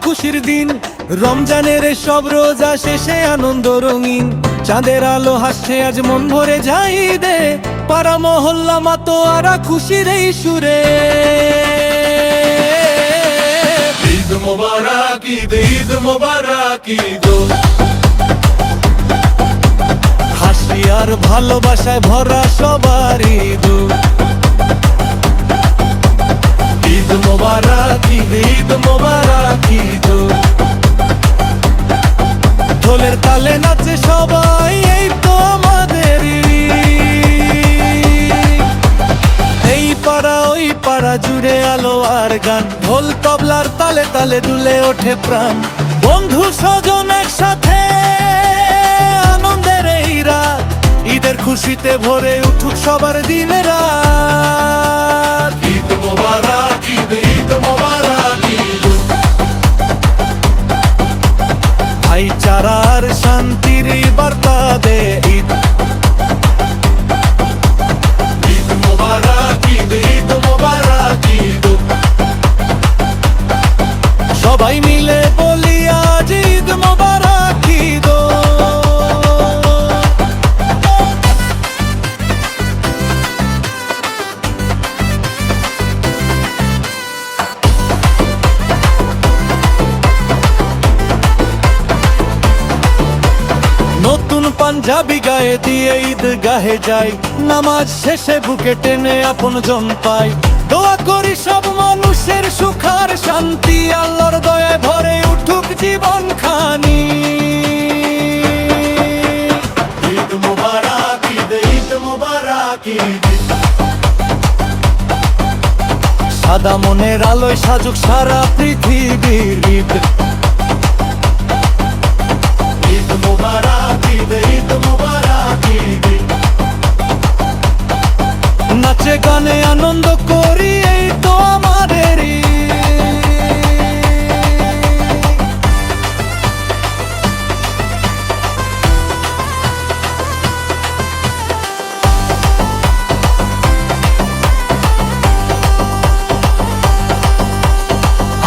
খুশির দিন, রমজানের সব রোজা শেষে আনন্দ রঙিন। চাঁদের আলো হাসছে আজ মন ভরে যায় ঈদে, পাড়া মহল্লা মাতোয়ারা খুশির এই সুরে। ঈদ মোবারক ঈদ, ঈদ মোবারক ঈদ। হাসি আর ভালোবাসায় ভরা সবার ঈদ। ঈদ মোবারক ঈদ, ঈদ মোবারক ঈদ। ঢোলের তালে নাচে সবাই, এই তো আমাদের ঈদ। এই পাড়া ওই পাড়া জুড়ে আলো আর গান, ঢোল তবলার তালে তালে দুলে ওঠে প্রাণ। বন্ধু স্বজন একসাথে আনন্দের এই রাত, ঈদের খুশিতে ভরে উঠুক সবার দিন রাত। ঈদ মোবারক ঈদ, ঈদ মোবারক ঈদ। ভাইচারার শান্তির বার্তা দে ঈদ। ঈদ মোবারক ঈদ, ঈদ মোবারক ঈদ। সবাই মিলে বলি আজ ঈদ মোবারক ঈদ। নতুন পাঞ্জাবি গায়ে দিয়ে ঈদ গাহে যাই, নামাজ শেষে বুকে টেনে আপনজন পাই। দোয়া করি সব মানুষের সুখ আর শান্তি, আল্লাহর দয়ায় ভরে উঠুক জীবন খানি। ঈদ মোবারক ঈদ, ঈদ মোবারক ঈদ। সাদা মনের আলোয় সাজুক সারা পৃথিবীর ঈদ। ঈদ মোবারক ঈদ, ঈদ মোবারক ঈদ। নাচে গানে আনন্দ করি, এই তো আমাদের ঈদ।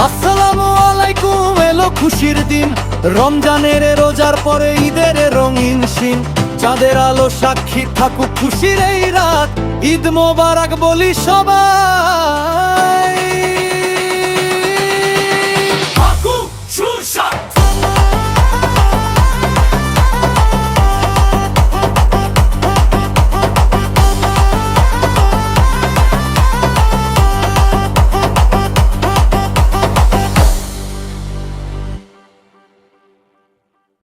আসসালামু আলাইকুম, এলো খুশির দিন, রমজানের রোজার পরে ঈদের রঙিন শিন। চাঁদের আলো সাক্ষী থাকুক খুশির এই রাত, ঈদ মোবারক বলি সবাই।